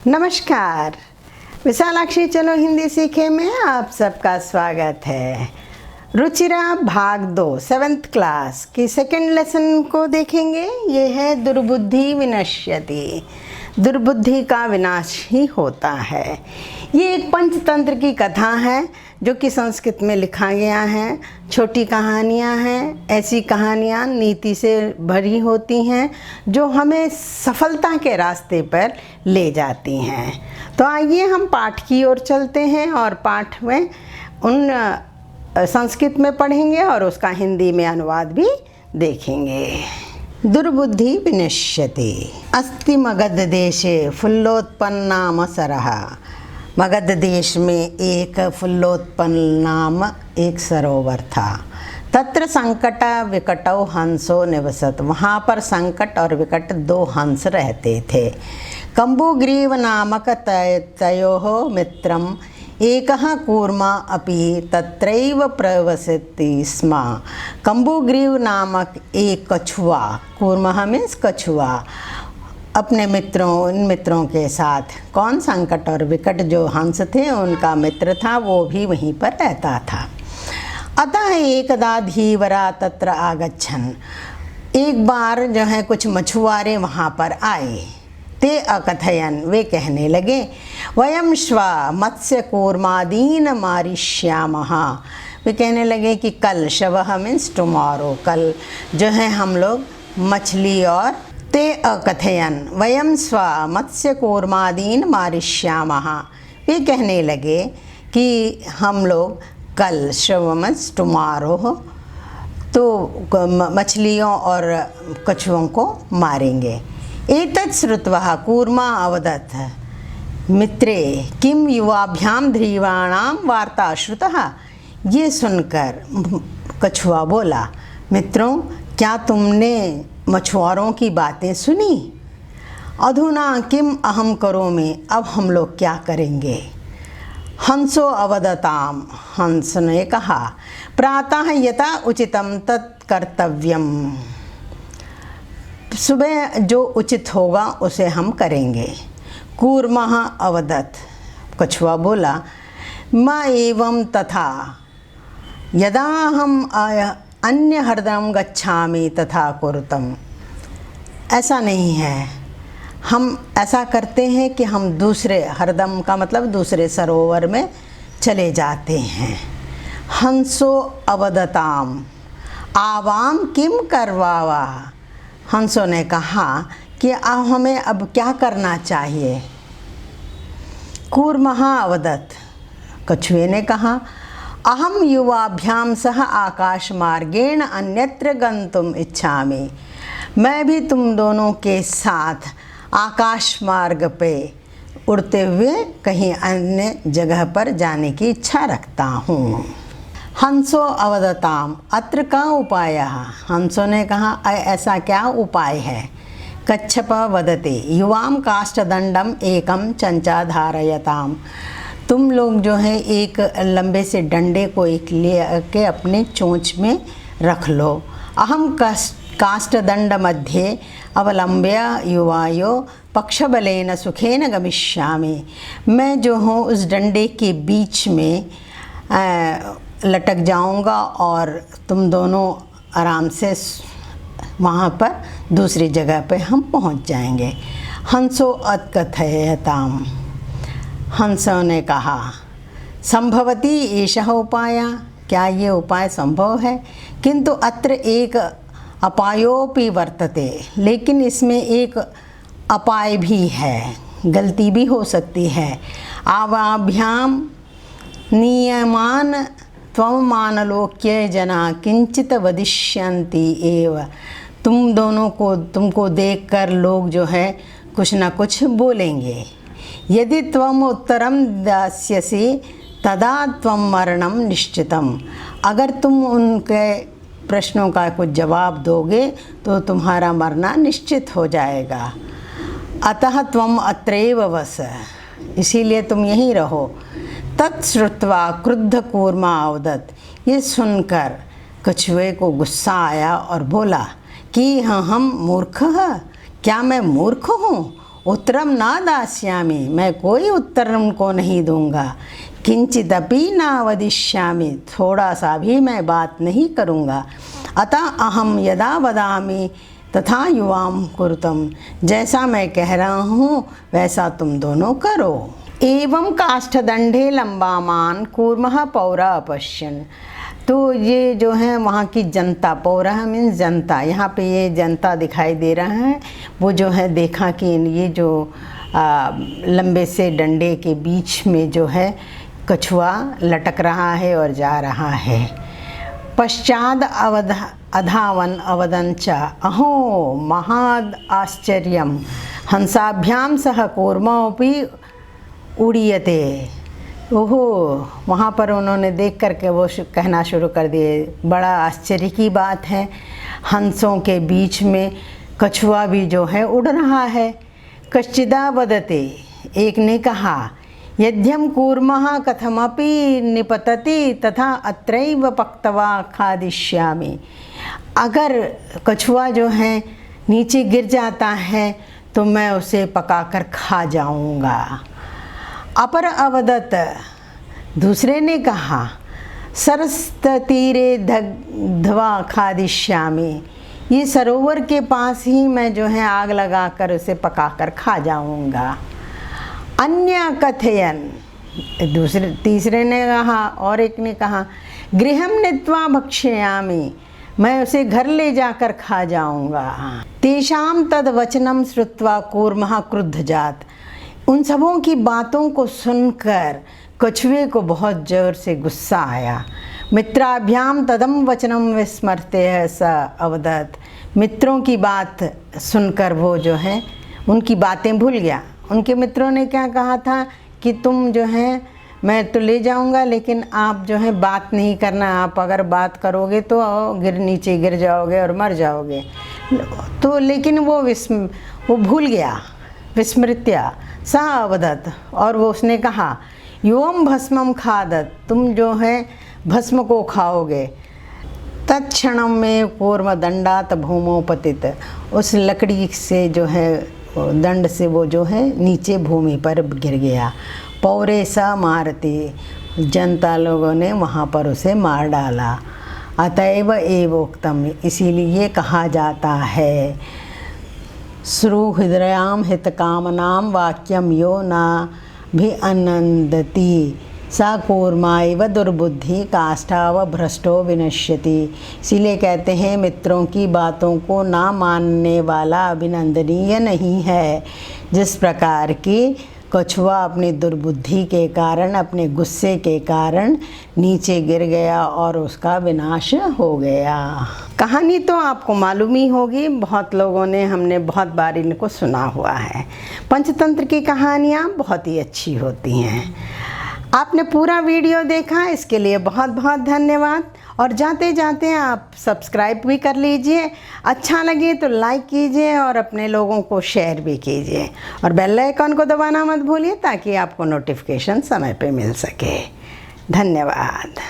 नमस्कार। विशालाक्षी चलो हिंदी सीखे में आप सबका स्वागत है। रुचिरा भाग 2 7th क्लास की सेकंड लेसन को देखेंगे। ये है दुर्बुद्धि विनश्यति। दुर्बुद्धि का विनाश ही होता है। ये एक पंचतंत्र की कथा है जो कि संस्कृत में लिखा गया है। छोटी कहानियाँ हैं। ऐसी कहानियाँ नीति से भरी होती हैं जो हमें सफलता के रास्ते पर ले जाती हैं। तो आइए हम पाठ की ओर चलते हैं और पाठ में उन संस्कृत में पढ़ेंगे और उसका हिंदी में अनुवाद भी देखेंगे। दुर्बुद्धि विनश्यति। अस्ति मगध देशे फुल्लोत्पन्नाम सरः। मगध देश में एक फुल्लोत्पन्न नाम एक सरोवर था। तत्र संकट विकटौ हंसो निवसत। वहाँ पर संकट और विकट दो हंस रहते थे। कम्बुग्रीव नामक तयोः मित्रम एकः कूर्मा अपि तत्रैव प्रवसति स्म। कम्बुग्रीव नामक एक कछुआ, कूर्मा मीन्स कछुआ, अपने इन मित्रों के साथ, कौन संकट और विकट जो हंस थे उनका मित्र था, वो भी वहीं पर रहता था। अतः एकदा धीवरा तत्र आगच्छन्। एक बार जो है कुछ मछुआरे वहाँ पर आए। ते अकथयन, वे कहने लगे, वयम श्व मत्स्य कूर्मादीन मारिष्यामः। वे कहने लगे कि कल, शवः मीन्स टुमारो, कल जो है हम लोग मछली और ते अकथयन वयम स्व मत्स्य कूर्मादीन मारिष्यामः। वे कहने लगे कि हम लोग कल, शव मीन्स टुमारो, तो मछलियों और कछुओं को मारेंगे। एतत् श्रुत्वा कूर्मा अवदत् मित्रे किम युवाभ्याम ध्रीवाणाम वार्ता श्रुतः। ये सुनकर कछुआ बोला, मित्रों क्या तुमने मछुआरों की बातें सुनी? अधुना किम अहम करोमि, अब हम लोग क्या करेंगे? हंसो अवदताम, हंस ने कहा, प्रातः यथा उचितम तत् कर्तव्यम। सुबह जो उचित होगा उसे हम करेंगे। कूर्मः अवदत्, कछुआ बोला, मा एवं तथा यदा हम अन्य हरदम गच्छामि तथा कुरुतम। ऐसा नहीं है, हम ऐसा करते हैं कि हम दूसरे, हरदम का मतलब दूसरे सरोवर में चले जाते हैं। हंसो अवदताम आवाम किम करवावा। हंसों ने कहा कि हमें अब क्या करना चाहिए? कूर्मः अवदत्, कछुए ने कहा, अहम युवाभ्याम सह आकाश मार्गेण अन्यत्र गंतुम इच्छामि। मैं भी तुम दोनों के साथ आकाश मार्ग पे उड़ते हुए कहीं अन्य जगह पर जाने की इच्छा रखता हूँ। हंसो अवदताम अत्र का उपाय। हंसों ने कहा, ऐसा क्या उपाय है? कच्छप वदते युवाम काष्ठदंडम एकम चंचा धारयताम। तुम लोग जो है एक लंबे से डंडे को एक ले के अपने चोंच में रख लो। अहम काष्ठदंड मध्ये अवलंब्य युवायो पक्षबलेन सुखेन गमिष्यामि। मैं जो हूँ उस डंडे के बीच में लटक जाऊंगा और तुम दोनों आराम से वहाँ पर दूसरी जगह पे हम पहुँच जाएंगे। हंसो अत्कथयताम, हंसों ने कहा, संभवती एषः उपाय। क्या ये उपाय संभव है? किंतु अत्र एक अपायोपि वर्तते। लेकिन इसमें एक अपाय भी है, गलती भी हो सकती है। आवाभ्याम नियमान त्वमानलोक्य जना किंचित वदिष्यन्ति एव। तुमको देखकर लोग जो है कुछ न कुछ बोलेंगे। यदि त्वम उत्तरम दास्यसि तदा त्वम मरणम निश्चितम। अगर तुम उनके प्रश्नों का कुछ जवाब दोगे तो तुम्हारा मरना निश्चित हो जाएगा। अतः त्वम अत्रैव वस, इसीलिए तुम यहीं रहो। तत्श्रुत्वा क्रुद्ध कूर्मा अवदत्। ये सुनकर कछुए को गुस्सा आया और बोला कि हाँ, हम मूर्ख हैं? क्या मैं मूर्ख हूँ? उत्तरम ना दास्यामि, मैं कोई उत्तर उनको नहीं दूंगा। किंचिदपि ना वदिष्यामि, थोड़ा सा भी मैं बात नहीं करूँगा। अतः अहम यदा वदामि तथा युवाम कुरुतम, जैसा मैं कह रहा हूँ वैसा तुम दोनों करो। एवं काष्ठदंडे लंबामान कूर्मः पौरा अपश्यन। तो ये जो है वहाँ की जनता, पौरा मीन्स जनता, यहाँ पे ये जनता दिखाई दे रहा है। वो जो है देखा कि ये जो लंबे से डंडे के बीच में जो है कछुआ लटक रहा है और जा रहा है। पश्चाद अधावन अवदंच अहो महाद आश्चर्यम हंसाभ्याम सह कूर्मोपि उड़ीयते। ओहो, वहाँ पर उन्होंने देख करके वो कहना शुरू कर दिए, बड़ा आश्चर्य की बात है, हंसों के बीच में कछुआ भी जो है उड़ रहा है। कश्चिदा वदते, एक ने कहा, यद्यम कूर्मः कथमपि निपतति तथा अत्रैव पक्त्वा खादिष्यामि। अगर कछुआ जो है नीचे गिर जाता है तो मैं उसे पकाकर खा जाऊंगा। अपर अवदत, दूसरे ने कहा, सरस्ततीरे दग्ध्वा खादिष्यामि, ये सरोवर के पास ही मैं जो है आग लगाकर उसे पकाकर खा जाऊंगा। अन्य कथयन, तीसरे ने कहा, और एक ने कहा, गृहम नीत्वा भक्ष्यामि, मैं उसे घर ले जाकर खा जाऊंगा। तेषाम तद वचनम श्रुत्वा कूर्मः क्रुद्ध जात। उन सबों की बातों को सुनकर कछुए को बहुत जोर से गुस्सा आया। मित्राभ्याम तदम वचनम विस्मर्ते है स अवदत। मित्रों की बात सुनकर वो जो है उनकी बातें भूल गया। उनके मित्रों ने क्या कहा था कि तुम जो है, मैं तो ले जाऊंगा लेकिन आप जो है बात नहीं करना, आप अगर बात करोगे तो नीचे गिर जाओगे और मर जाओगे। तो लेकिन वो भूल गया, विस्मृत्या सा अवदत, और वो उसने कहा, युवम भस्मम खादत, तुम जो है भस्म को खाओगे। तत्क्षणम में कूर्मदंडात भूमो पतित, उस लकड़ी से जो है दंड से वो जो है नीचे भूमि पर गिर गया। पौरे सा मारते, जनता लोगों ने वहाँ पर उसे मार डाला। अतएव एवोक्तम, इसीलिए कहा जाता है, सुहृदयाम हितकामनाम वाक्यम यो ना भी अनंदती सा कूर्माइव दुर्बुद्धि काष्ठाव भ्रष्टो विनश्यति। इसीलिए कहते हैं मित्रों की बातों को ना मानने वाला अभिनंदनीय नहीं है। जिस प्रकार की कछुआ अपनी दुर्बुद्धि के कारण, अपने गुस्से के कारण नीचे गिर गया और उसका विनाश हो गया। कहानी तो आपको मालूम ही होगी, बहुत लोगों ने, हमने बहुत बार इनको सुना हुआ है। पंचतंत्र की कहानियाँ बहुत ही अच्छी होती हैं। आपने पूरा वीडियो देखा, इसके लिए बहुत बहुत धन्यवाद। और जाते जाते आप सब्सक्राइब भी कर लीजिए, अच्छा लगे तो लाइक कीजिए और अपने लोगों को शेयर भी कीजिए, और बेल आइकन को दबाना मत भूलिए ताकि आपको नोटिफिकेशन समय पे मिल सके। धन्यवाद।